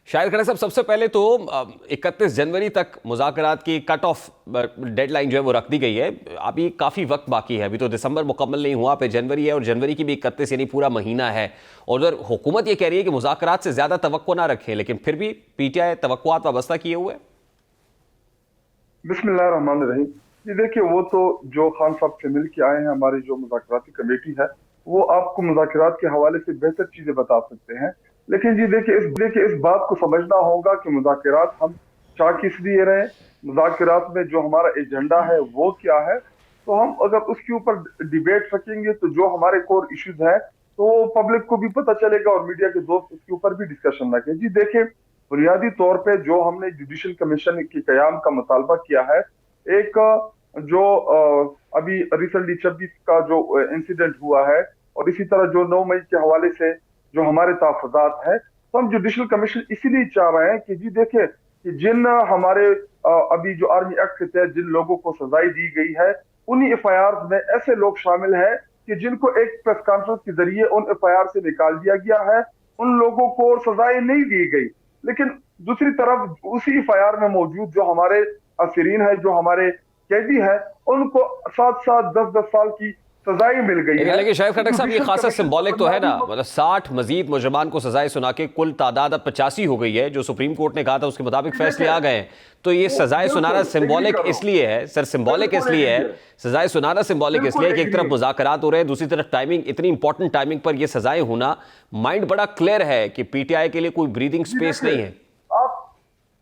शाहिद खट्टर साहब, सबसे पहले तो 31 जनवरी तक मुज़ाकरात की कट ऑफ डेडलाइन जो है वो रख दी गई है। अभी काफ़ी वक्त बाकी है, अभी तो दिसंबर मुकम्मल नहीं हुआ, पे जनवरी है और जनवरी की भी 31 यानी पूरा महीना है। और उधर हुकूमत ये कह रही है कि मुज़ाकरात से ज़्यादा तवक्को ना रखें, लेकिन फिर भी पीटीआई तवक्कुआत वाबस्ता किए हुए है। बिस्मिल्लाहिर्रहमानिर्रहीम। जी देखिए, वो तो जो खान साहब से मिल के आए हैं, हमारी जो मुज़ाकराती कमेटी है, वो आपको मुज़ाकरात के हवाले से बेहतर चीजें बता सकते हैं। लेकिन जी देखिए, इस बात को समझना होगा कि मुज़ाकरात हम चाह किस लिए रहे, मुज़ाकरात में जो हमारा एजेंडा है वो क्या है। तो हम अगर उसके ऊपर डिबेट रखेंगे तो जो हमारे कोर इश्यूज हैं तो वो पब्लिक को भी पता चलेगा और मीडिया के दोस्त उसके ऊपर भी डिस्कशन रखें। जी देखिए, बुनियादी तौर पे जो हमने जुडिशल कमीशन के कयाम का मुतालबा किया है, एक जो अभी रिसेंटली 26 का जो इंसिडेंट हुआ है और इसी तरह जो 9 मई के हवाले से जो हमारे तहफ़्फ़ुज़ात है, तो हम जुडिशल कमीशन इसीलिए चाह रहे हैं कि जी देखिए कि जिन हमारे अभी जो आर्मी एक्ट के तहत जिन लोगों को सजाई दी गई है, उन्हीं एफआईआर में ऐसे लोग शामिल हैं कि जिनको एक प्रेस कॉन्फ्रेंस के जरिए उन एफआईआर से निकाल दिया गया है, उन लोगों को सजाएं नहीं दी गई। लेकिन दूसरी तरफ उसी एफआईआर में मौजूद जो हमारे असीरीन है, जो हमारे कैदी है, उनको 7-7 10-10 साल की सजाएं मिल गई लेकिन है। लेकिन शाहिद तो खट्टर साहब, ये जुडिशल खासा कमीशन सिंबॉलिक तो है ना, बुनियादी मतलब 60 मजीद मुजरमान को सजाएं सुना के कुल तादाद अब 85 हो गई है, जो सुप्रीम कोर्ट ने कहा था उसके मुताबिक फैसले आ गए हैं। तो ये सजाएं सुनाना बिल्कुल एग्री सिंबॉलिक कर रहा हूँ, इसलिए है सर, सिंबॉलिक बिल्कुल इसलिए एग्री है, है, सजाएं सुनाना सिंबॉलिक इसलिए बिल्कुल है कि एक एग्री तरफ है। मुज़ाकरात हो रहे हैं, दूसरी तरफ टाइमिंग, इतनी इंपॉर्टेंट टाइमिंग पर ये सजाएं होना, माइंड बड़ा क्लियर है कि पीटीआई के लिए कोई ब्रीदिंग जी स्पेस देखिए, नहीं है। आप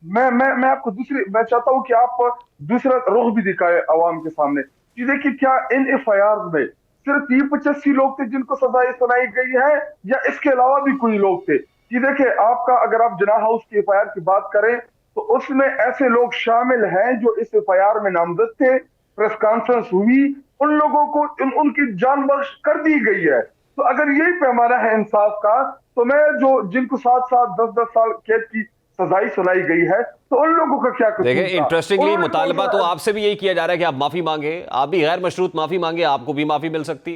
मैं आपको मैं चाहता हूं कि आप दूसरा रुख भी दिखाए अवाम के सामने कि देखिए, क्या इन एफआईआर में सिर्फ ये 85 लोग थे जिनको सजाएं सुनाई गई है या इसके अलावा भी कोई लोग थे? कि देखिए, आपका अगर आप जिना हाउस की एफआईआर की बात करें तो उसमें ऐसे लोग शामिल हैं जो इस एफआईआर में नामजद थे, प्रेस कॉन्फ्रेंस हुई, उन लोगों को उनकी जान बख्श कर दी गई है। तो अगर यही पैमाना है इंसाफ का, तो मैं जो जिनको 7-7 10-10 साल कैद की सजाई सुनाई गई है, तो उन लोगों का क्या देखिए, कसूर था? इंटरेस्टिंगली उन्होंने कौन मुतालबा तो सा? आपसे भी यही किया जा रहा है कि आप माफी मांगे, आप भी गैर मशरूत माफी मांगे, आपको भी माफी मिल सकती।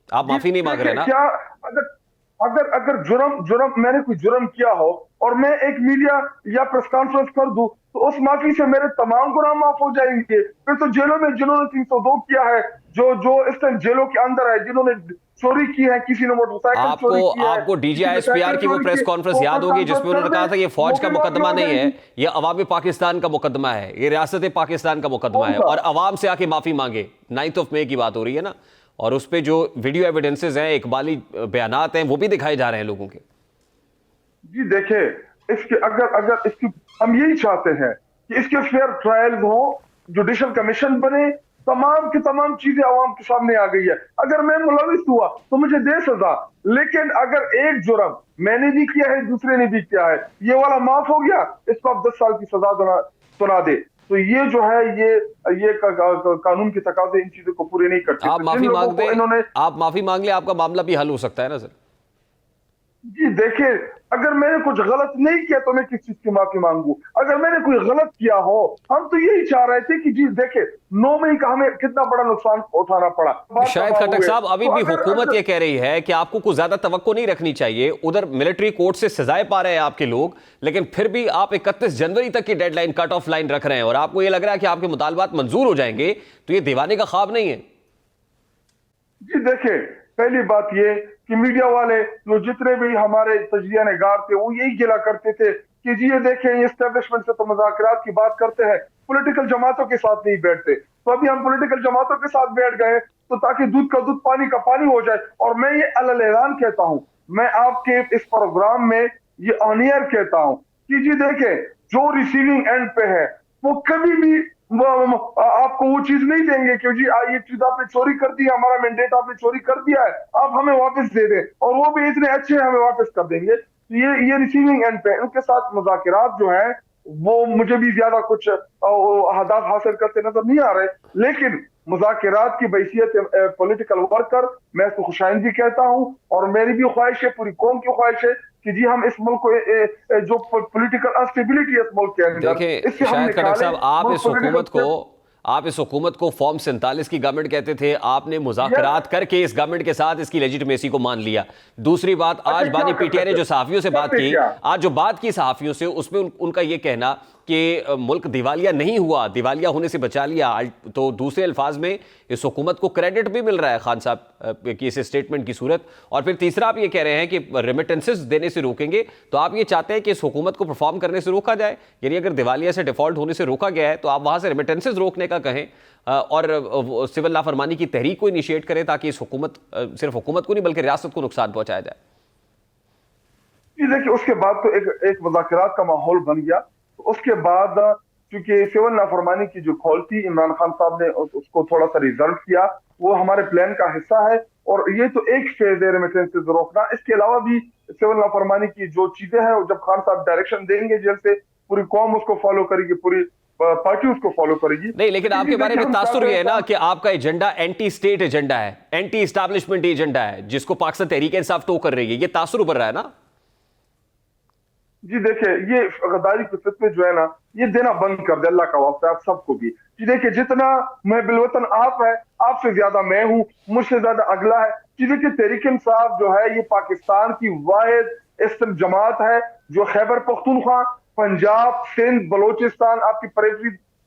आप जी माफी नहीं मांग रहे देखिए, ना। क्या अगर अगर अगर जुर्म जुर्म मैंने कोई जुर्म किया हो और मैं एक मीडिया या प्रेस कॉन्फ्रेंस कर दूं, तो उस माफी से मेरे तमाम गुनाह माफ हो जाएंगे। फिर तो जेलों में जिन्होंने 302 किया है, जो जो इस टाइम जेलों के अंदर है, जिन्होंने चोरी की है, किसी ने मोटरसाइकिल आपको चोरी की है, आपको किसी ने डीजीआईएसपीआर साइकिल की वो चोरी प्रेस की, कॉन्फ्रेंस तो याद प्रेस होगी कॉन्फ्रेंस जिसमें उन्होंने कर कहा दें, था ये फौज का मौके माफी मुकदमा हो नहीं है, जाएगी। ये अवामी पाकिस्तान का मुकदमा है, ये रियासत पाकिस्तान का मुकदमा कौन है, सा? और अवाम से आके माफी मांगे। 9 मई की बात हो रही है ना, और उस पर जो वीडियो एविडेंसेज हैं, इकबाली बयानात हैं, वो भी दिखाए जा रहे हैं लोगों के। जी देखिए, इसके अगर अगर इसकी हम यही चाहते हैं कि इसके फेयर ट्रायल्स हो, जुडिशल कमीशन बने, तमाम की तमाम चीजें आवाम के सामने आ गई है। अगर मैं मुलविस हुआ तो मुझे दे सजा, लेकिन अगर एक जुर्म मैंने भी किया है, दूसरे ने भी किया है, ये वाला माफ हो गया, इसको आप 10 साल की सजा सुना दे, तो ये जो है ये कानून के तकाजे इन चीजों को पूरे नहीं करते। आप तो जिन माफी लोगों मांग को दें, इन्होंने आप माफी मांग ले, आपका मामला भी हल हो सकता है ना सर। जी देखिए, अगर मैंने कुछ गलत नहीं किया तो मैं किस चीज की माफी मांगू? अगर मैंने कोई गलत किया हो, हम तो यही चाह रहे थे कि जी देखिए, 9 मई का हमें कितना बड़ा नुकसान उठाना पड़ा, बार शाहिद तबाह खट्टर हुए। साहब, अभी तो भी अगर हुकूमत अगर ये कह रही है कि आपको कुछ ज्यादा तवक्को नहीं रखनी चाहिए, उधर मिलिट्री कोर्ट से सजाएं पा रहे हैं आपके लोग, लेकिन फिर भी आप 31 जनवरी तक की डेडलाइन, कट ऑफ लाइन रख रहे हैं, और आपको ये लग रहा है कि आपके मुतालबात मंजूर हो जाएंगे, तो ये दीवाने का ख्वाब नहीं है। जी देखिए, पहली बात ये कि मीडिया वाले जो जितने भी हमारे तजिया निगार थे, वो यही गिला करते थे कि जी ये देखें, एस्टेब्लिशमेंट से तो मुज़ाकरात की बात करते हैं, पॉलिटिकल जमातों के साथ नहीं बैठते। तो अभी हम पॉलिटिकल जमातों के साथ बैठ गए, तो ताकि दूध का दूध पानी का पानी हो जाए। और मैं ये अलल ऐलान कहता हूं, मैं आपके इस प्रोग्राम में ये ऑन एयर कहता हूं कि जी देखें, जो रिसीविंग एंड पे है वो कभी भी आपको वो चीज नहीं देंगे कि जी ये चीज आपने चोरी कर दी है, हमारा मैंडेट आपने चोरी कर दिया है, आप हमें वापस दे दें, और वो भी इतने अच्छे हमें वापस कर देंगे। तो ये रिसीविंग एंड पे उनके साथ मुज़ाकरात जो है, वो मुझे भी ज्यादा कुछ अहदाफ हासिल करते नजर नहीं आ रहे। लेकिन मुज़ाकरात की बैसियत पॉलिटिकल वर्कर मैं इसको खुशाइंदी कहता हूं, और मेरी भी ख्वाहिश है, पूरी कौम की ख्वाहिश है कि जी हम इस मुल्क को जो पॉलिटिकल अनस्टेबिलिटी है इस मुल्क के अंदर, देखिए इससे हम शाहिद खट्टर निकालें। साहब, आप मुल्क इस हुकूमत को पॉलिटिकल आप इस हुकूमत को फॉर्म 47 की गवर्नमेंट कहते थे, आपने मुज़ाकरात करके इस गवर्नमेंट के साथ इसकी लेजिटिमेसी को मान लिया। दूसरी बात, आज बानी पीटीआई ने जो सहाफ़ियों से बात की, आज जो बात की सहाफ़ियों से, उसमें उनका ये कहना कि मुल्क दिवालिया नहीं हुआ, दिवालिया होने से बचा लिया। तो दूसरे अल्फाज में इस हुकूमत को क्रेडिट भी मिल रहा है खान साहब की इस स्टेटमेंट की सूरत। और फिर तीसरा आप ये कह रहे हैं कि रेमिटेंसेस देने से रोकेंगे, तो आप ये चाहते हैं कि इस हुकूमत को परफॉर्म करने से रोका जाए, यानी अगर दिवालिया से डिफॉल्ट होने से रोका गया है तो आप वहां से रेमिटेंसेस रोकने का कहें और सिविल लाफरमानी की तहरीक को इनिशिएट करें, ताकि इस हुकूमत, सिर्फ हुकूमत को नहीं बल्कि रियासत को नुकसान पहुंचाया जाए। जी देखिए, उसके बाद तो एक मुज़ाकरात का माहौल बन गया। तो उसके बाद क्योंकि सिविल नाफरमानी की जो कॉल थी, इमरान खान साहब ने उसको थोड़ा सा रिजर्व किया, वो हमारे प्लान का हिस्सा है। और ये तो एक फेज है रेमिटेंसेस रोकना। इसके अलावा भी सिविल नाफरमानी की जो चीजें हैं, जब खान साहब डायरेक्शन देंगे जेल से, पूरी कौम उसको फॉलो करेगी, पूरी पार्टी उसको फॉलो करेगी। नहीं, लेकिन आपके बारे में तासुर ये है ना कि आपका एजेंडा एंटी स्टेट एजेंडा है, एंटी एस्टैब्लिशमेंट एजेंडा है, जिसको पाकिस्तान तहरीक इंसाफ टो कर रही है। ये तासुर उभर रहा है ना? जी देखिए, ये गद्दारी के फितवे जो है ना, ये देना बंद कर दे, अल्लाह का वास्ता आप सबको भी। जी देखिए, जितना मैं बिलवतन आप है, आपसे ज्यादा मैं हूं, मुझसे ज्यादा अगला है। जी देखिए, तहरीक इंसाफ जो है, ये पाकिस्तान की वाहिद इस्लाम जमात है जो खैबर पख्तूनख्वा, पंजाब, सिंध, बलोचिस्तान, आपकी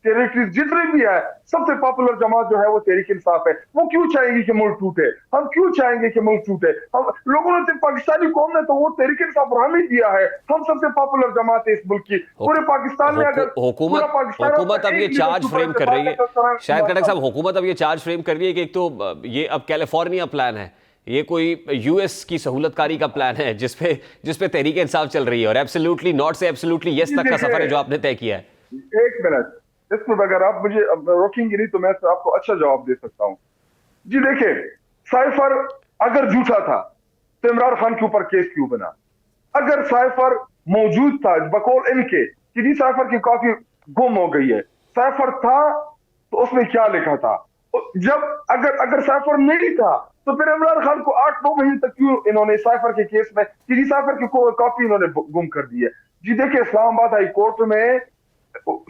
टेरिटरीज जितनी भी है, सबसे पॉपुलर जमात जो है वो तहरीक इंसाफ है। वो क्यों चाहेंगे कि मुल्क टूटे? हम क्यों चाहेंगे कि मुल्क टूटे? हम लोगों ने, पाकिस्तानी कौम ने तो वो तहरीक इंसाफ हमें दिया है। हम सबसे पॉपुलर जमात है इस मुल्क की, पूरे पाकिस्तान में। अगर हुकूमत अब ये चार्ज फ्रेम कर रही है, शायद खटक साहब, हुकूमत अब ये चार्ज फ्रेम कर रही है कि एक तो ये अब कैलिफोर्निया प्लान है, ये कोई यूएस की सहूलतकारी का प्लान है जिसपे तहरीक इंसाफ चल रही है, और एब्सोल्युटली नॉट से एब्सोल्युटली यस तक का सफर है जो आपने तय किया है। एक मिनट, इसमें अगर आप मुझे रोकेंगे नहीं तो मैं आपको अच्छा जवाब दे सकता हूं। जी देखिए, साइफर अगर झूठा था तो इमरान खान के ऊपर केस क्यों बना? अगर साइफर मौजूद था बकौल इनके कि जी साइफर की कॉपी गुम हो गई है, साइफर था तो उसमें क्या लिखा था? जब अगर साइफर नहीं था तो फिर इमरान खान को 8-9 महीने तक क्यों इन्होंने साइफर के केस में कि जी साइफर की कॉपी इन्होंने गुम कर दी है? जी देखिए, इस्लामाबाद हाई कोर्ट में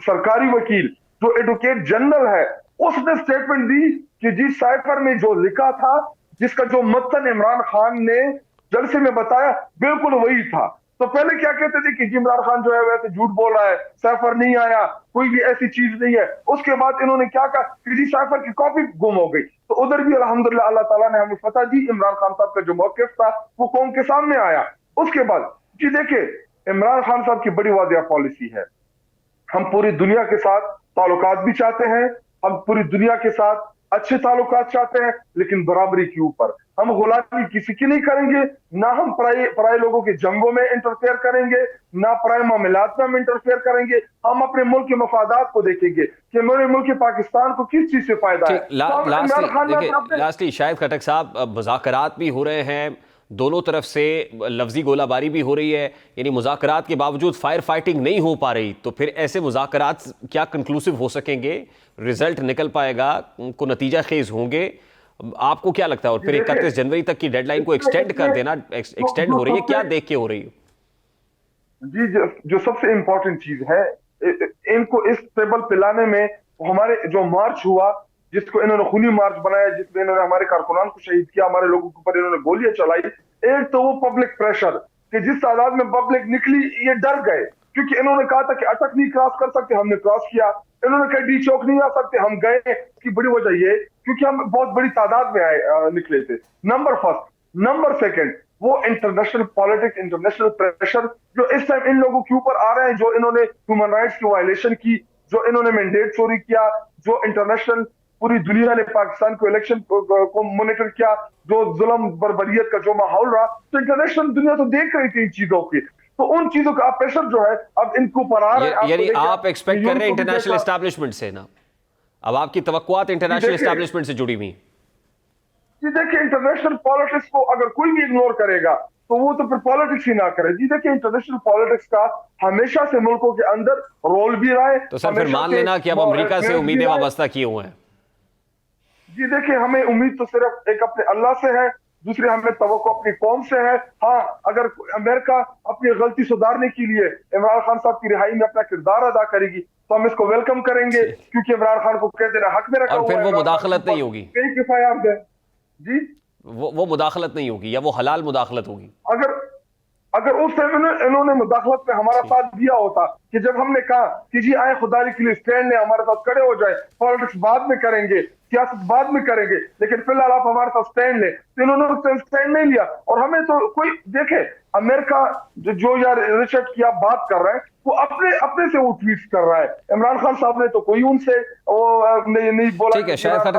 सरकारी वकील जो एडवोकेट जनरल है, उसने स्टेटमेंट दी कि जी साइफर में जो लिखा था, जिसका जो मतन इमरान खान ने जलसे में बताया, बिल्कुल वही था। तो पहले क्या कहते थे कि जी इमरान खान जो है वैसे झूठ बोल रहा है, साइफर नहीं आया, कोई भी ऐसी चीज नहीं है। उसके बाद इन्होंने क्या कहा कि जी साइफर की कॉपी गुम हो गई। तो उधर भी अल्हम्दुलिल्लाह अल्लाह ताला ने हमें पता दी, इमरान खान साहब का जो मौकिफ था वो कौम के सामने आया। उसके बाद जी देखिए, इमरान खान साहब की बड़ी वादिया पॉलिसी है, हम पूरी दुनिया के साथ ताल्लुकात भी चाहते हैं, हम पूरी दुनिया के साथ अच्छे ताल्लुकात चाहते हैं, लेकिन बराबरी के ऊपर। हम गुलामी किसी की नहीं करेंगे, ना हम पराए लोगों के जंगों में इंटरफेयर करेंगे, ना पराए मामलात में हम इंटरफेयर करेंगे। हम अपने मुल्क के मफादात को देखेंगे कि मेरे मुल्क पाकिस्तान को किस चीज से फायदा है। लास्टली शायद खटक साहब, मुज़ाकरात भी हो रहे हैं, दोनों तरफ से लफ्जी गोलाबारी भी हो रही है, यानी मुज़ाकरात के बावजूद फायर फाइटिंग नहीं हो पा रही, तो फिर ऐसे मुज़ाकरात क्या कंक्लूसिव हो सकेंगे? रिजल्ट निकल पाएगा? को नतीजा खेज होंगे? आपको क्या लगता है? और फिर 31 जनवरी तक की डेडलाइन को एक्सटेंड कर देना, एक्सटेंड हो रही है, क्या देख के हो रही है? जी, जो सबसे इंपॉर्टेंट चीज है, इनको इस टेबल पे लाने में हमारे जो मार्च हुआ, जिसको इन्होंने खूनी मार्च बनाया, जिसमें इन्होंने हमारे कारकुनान को शहीद किया, हमारे लोगों के ऊपर इन्होंने गोलियां चलाई। एक तो वो पब्लिक प्रेशर कि जिस तादाद में पब्लिक निकली, ये डर गए, क्योंकि इन्होंने कहा था कि अटक नहीं क्रॉस कर सकते, हमने क्रॉस किया। इन्होंने कहा डी चौक नहीं आ सकते, हम गए। इसकी बड़ी वजह ये क्योंकि हम बहुत बड़ी तादाद में निकले थे। Number first. नंबर सेकंड, वो इंटरनेशनल पॉलिटिक्स, इंटरनेशनल प्रेशर जो इस टाइम इन लोगों के ऊपर आ रहे हैं, जो इन्होंने ह्यूमन राइट्स की वायलेशन की, जो इन्होंने मैंडेट चोरी किया, जो इंटरनेशनल पूरी दुनिया ने पाकिस्तान को इलेक्शन को मॉनिटर किया, जो जुल्म बर्बरियत का जो माहौल रहा, तो इंटरनेशनल दुनिया तो देख रही थी इन चीजों की। तो उन चीजों का प्रेशर जो है अब इनको ऊपर आ रहा है। यानी आप एक्सपेक्ट कर रहे हैं इंटरनेशनल एस्टैब्लिशमेंट से ना? अब आपकी तवक्कुआत इंटरनेशनल एस्टैब्लिशमेंट से जुड़ी हुई? जी देखिए, इंटरनेशनल पॉलिटिक्स को अगर कोई भी इग्नोर करेगा तो वो तो फिर पॉलिटिक्स ही ना करे। जी देखिए, इंटरनेशनल पॉलिटिक्स का हमेशा से मुल्कों के अंदर रोल भी रहा है। तो सर फिर मान लेना कि अब अमेरिका से उम्मीदें वाबस्ता किए हुए हैं। जी देखिए, हमें उम्मीद तो सिर्फ एक अपने अल्लाह से है, दूसरी हमें तवक्को अपनी कौम से है। हाँ, अगर अमेरिका अपनी गलती सुधारने के लिए इमरान खान साहब की रिहाई में अपना किरदार अदा करेगी तो हम इसको वेलकम करेंगे, क्योंकि इमरान खान को कहते हैं हक में रखा और हुआ फिर है। वो इमरान खान मुदाखलत के नहीं ऊपर होगी, कई किफायात है जी। वो मुदाखलत नहीं होगी या वो हलाल मुदाखलत होगी। अगर अगर उस टाइम इन्होंने मुदाखलत में हमारा ठीक। साथ दिया होता कि जब हमने कहा कि जी आए खुदा के लिए स्टैंड ले, हमारे साथ खड़े हो जाए, पॉलिटिक्स बाद में करेंगे, सियासत बाद में करेंगे, लेकिन फिलहाल आप हमारे साथ स्टैंड ले, तो इन्होंने स्टैंड नहीं लिया। और हमें तो कोई देखे अमेरिका जो यार रिचर्ड की आप बात कर रहे हैं, वो अपने अपने से वो ट्वीट कर रहा है। इमरान खान साहब ने तो कोई उनसे वो नहीं बोला। ठीक है, शायद